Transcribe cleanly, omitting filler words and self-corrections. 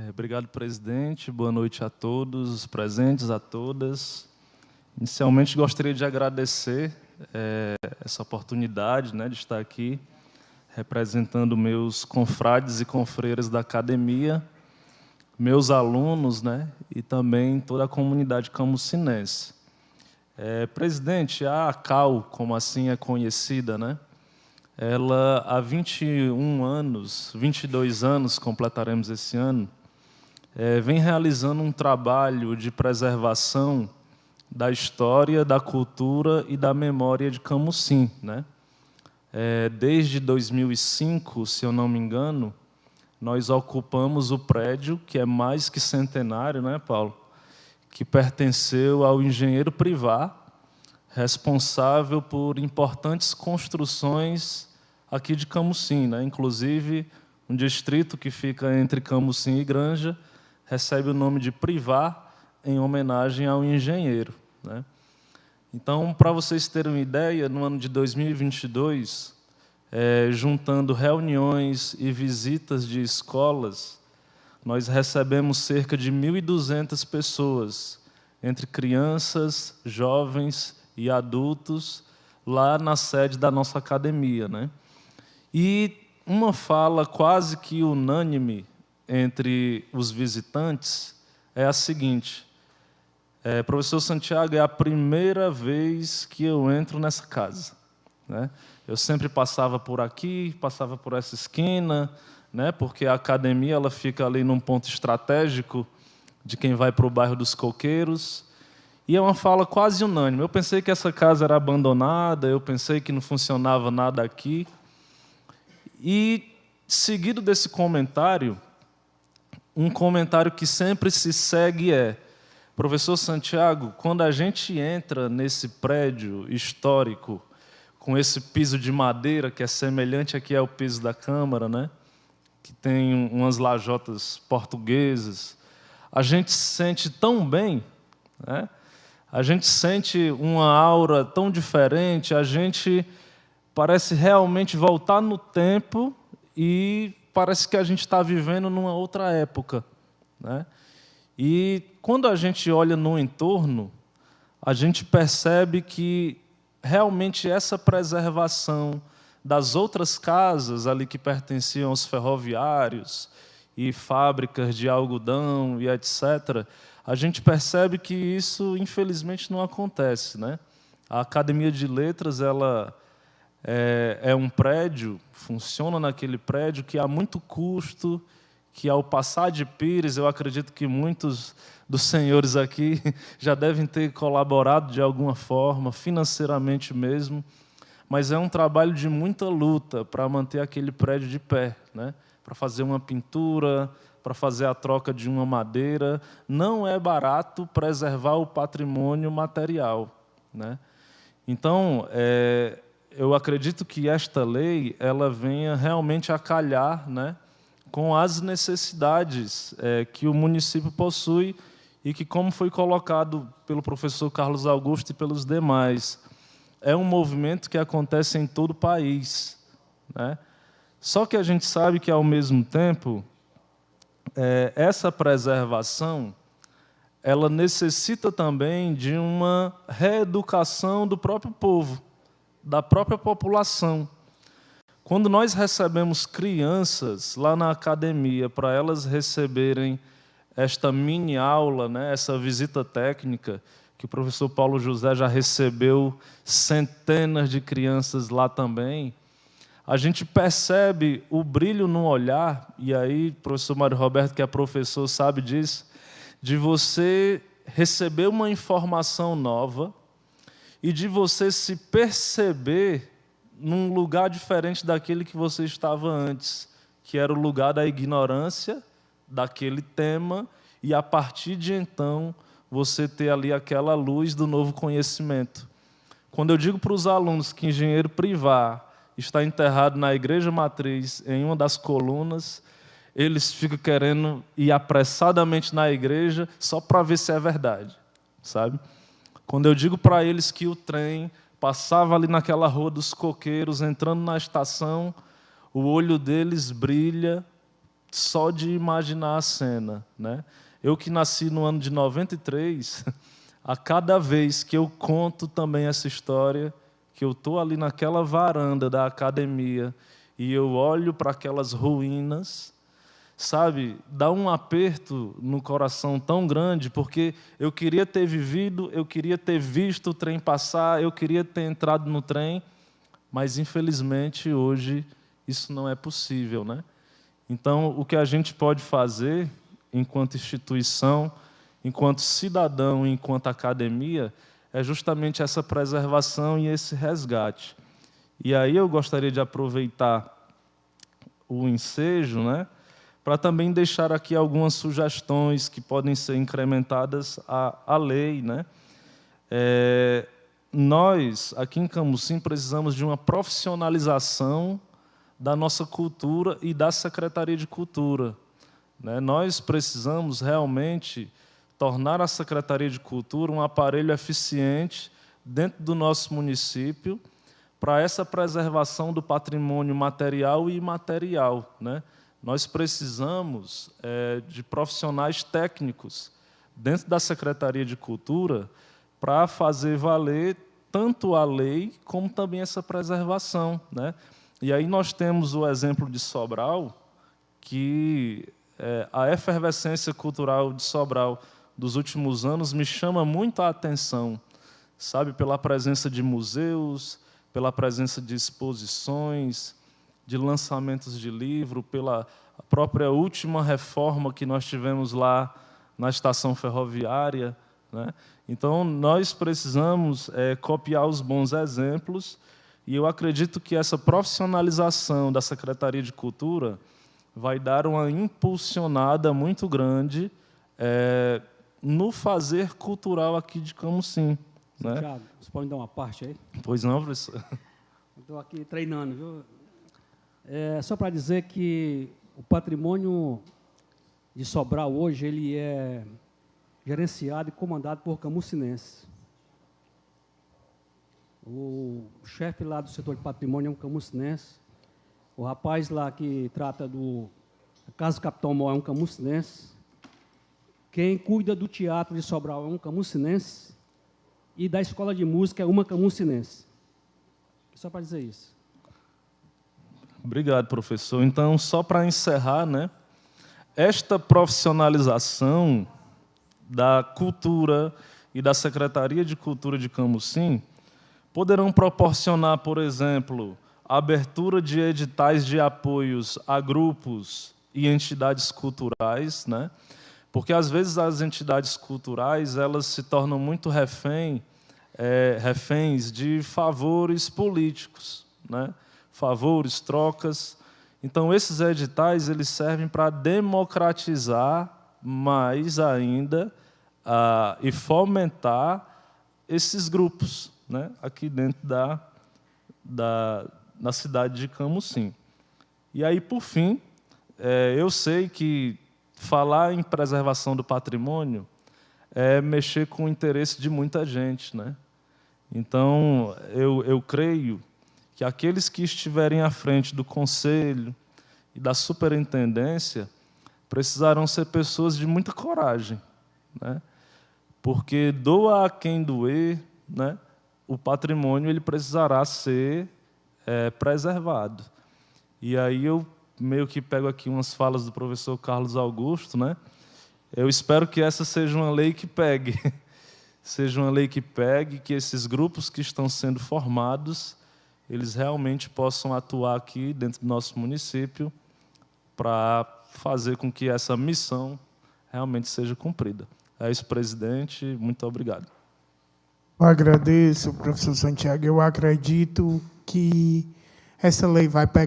Obrigado, presidente. Boa noite a todos, os presentes, a todas. Inicialmente, gostaria de agradecer essa oportunidade, né, de estar aqui representando meus confrades e confreiras da academia, meus alunos, né, e também toda a comunidade camucinense. Presidente, a ACAL, como assim é conhecida, né, ela, há 21 anos, 22 anos, completaremos esse ano, vem realizando um trabalho de preservação da história, da cultura e da memória de Camusim, né? Desde 2005, se eu não me engano, nós ocupamos o prédio, que é mais que centenário, né, Paulo? Que pertenceu ao engenheiro Privat, responsável por importantes construções aqui de Camusim, né? Inclusive, um distrito que fica entre Camusim e Granja recebe o nome de Privat, em homenagem ao engenheiro, né? Então, para vocês terem uma ideia, no ano de 2022, juntando reuniões e visitas de escolas, nós recebemos cerca de 1.200 pessoas, entre crianças, jovens e adultos, lá na sede da nossa academia, né? E uma fala quase que unânime entre os visitantes é a seguinte: professor Santiago, é a primeira vez que eu entro nessa casa, né? Eu sempre passava por aqui, passava por essa esquina, né? Porque a academia ela fica ali num ponto estratégico de quem vai para o bairro dos Coqueiros. E é uma fala quase unânime. Eu pensei que essa casa era abandonada, eu pensei que não funcionava nada aqui. E, seguido desse comentário, um comentário que sempre se segue professor Santiago, quando a gente entra nesse prédio histórico, com esse piso de madeira, que é semelhante aqui ao piso da Câmara, né? Que tem umas lajotas portuguesas, a gente se sente tão bem, né? A gente sente uma aura tão diferente, a gente parece realmente voltar no tempo e parece que a gente está vivendo numa outra época, né? E quando a gente olha no entorno, a gente percebe que realmente essa preservação das outras casas ali que pertenciam aos ferroviários e fábricas de algodão e etc., a gente percebe que isso, infelizmente, não acontece, né? A Academia de Letras ela é um prédio, funciona naquele prédio que há muito custo, que ao passar de Pires, eu acredito que muitos dos senhores aqui já devem ter colaborado de alguma forma, financeiramente mesmo, mas é um trabalho de muita luta para manter aquele prédio de pé, né? Para fazer uma pintura, para fazer a troca de uma madeira. Não é barato preservar o patrimônio material, né? Então, eu acredito que esta lei ela venha realmente a calhar, né, com as necessidades que o município possui e que, como foi colocado pelo professor Carlos Augusto e pelos demais, é um movimento que acontece em todo o país, né? Só que a gente sabe que, ao mesmo tempo, essa preservação ela necessita também de uma reeducação do próprio povo, da própria população. Quando nós recebemos crianças lá na academia para elas receberem esta mini aula, né, essa visita técnica, que o professor Paulo José já recebeu centenas de crianças lá também, a gente percebe o brilho no olhar, e aí o professor Mário Roberto, que é professor, sabe disso, de você receber uma informação nova e de você se perceber num lugar diferente daquele que você estava antes, que era o lugar da ignorância daquele tema, e a partir de então você ter ali aquela luz do novo conhecimento. Quando eu digo para os alunos que engenheiro Privat está enterrado na igreja matriz, em uma das colunas, eles ficam querendo ir apressadamente na igreja só para ver se é verdade, sabe? Quando eu digo para eles que o trem passava ali naquela rua dos Coqueiros, entrando na estação, o olho deles brilha, só de imaginar a cena, né? Eu que nasci no ano de 93, a cada vez que eu conto também essa história, que eu estou ali naquela varanda da academia e eu olho para aquelas ruínas, sabe, dá um aperto no coração tão grande, porque eu queria ter vivido, eu queria ter visto o trem passar, eu queria ter entrado no trem, mas, infelizmente, hoje isso não é possível, né? Então, o que a gente pode fazer, enquanto instituição, enquanto cidadão, enquanto academia, é justamente essa preservação e esse resgate. E aí eu gostaria de aproveitar o ensejo, né, para também deixar aqui algumas sugestões que podem ser incrementadas à lei, né? Nós, aqui em Camusim, precisamos de uma profissionalização da nossa cultura e da Secretaria de Cultura, né? Nós precisamos realmente tornar a Secretaria de Cultura um aparelho eficiente dentro do nosso município para essa preservação do patrimônio material e imaterial, né? Nós precisamos de profissionais técnicos dentro da Secretaria de Cultura para fazer valer tanto a lei como também essa preservação, né? E aí nós temos o exemplo de Sobral, que a efervescência cultural de Sobral dos últimos anos me chama muito a atenção, sabe, pela presença de museus, pela presença de exposições, de lançamentos de livro, pela própria última reforma que nós tivemos lá na estação ferroviária, né? Então, nós precisamos copiar os bons exemplos, e eu acredito que essa profissionalização da Secretaria de Cultura vai dar uma impulsionada muito grande no fazer cultural aqui de Camusim, né? Tiago, você pode me dar uma parte aí? Pois não, professor. Estou aqui treinando, viu? Só para dizer que o patrimônio de Sobral hoje ele é gerenciado e comandado por camucinenses. O chefe lá do setor de patrimônio é um camucinense. O rapaz lá que trata do Casa do Capitão Mó é um camucinense. Quem cuida do teatro de Sobral é um camucinense. E da escola de música é uma camucinense. Só para dizer isso. Obrigado, professor. Então, só para encerrar, né, esta profissionalização da cultura e da Secretaria de Cultura de Camusim poderão proporcionar, por exemplo, a abertura de editais de apoios a grupos e entidades culturais, né? Porque, às vezes, as entidades culturais elas se tornam muito reféns de favores políticos, né? Favores, trocas. Então, esses editais eles servem para democratizar mais ainda e fomentar esses grupos, né, aqui dentro da cidade de Camusim. E aí, por fim, eu sei que falar em preservação do patrimônio é mexer com o interesse de muita gente, né? Então, eu creio que aqueles que estiverem à frente do conselho e da superintendência precisarão ser pessoas de muita coragem, né? Porque doa a quem doer, né? O patrimônio ele precisará ser preservado. E aí eu meio que pego aqui umas falas do professor Carlos Augusto, né? Eu espero que essa seja uma lei que pegue, seja uma lei que pegue, que esses grupos que estão sendo formados, eles realmente possam atuar aqui dentro do nosso município para fazer com que essa missão realmente seja cumprida. É isso, presidente. Muito obrigado. Eu agradeço, professor Santiago. Eu acredito que essa lei vai pegar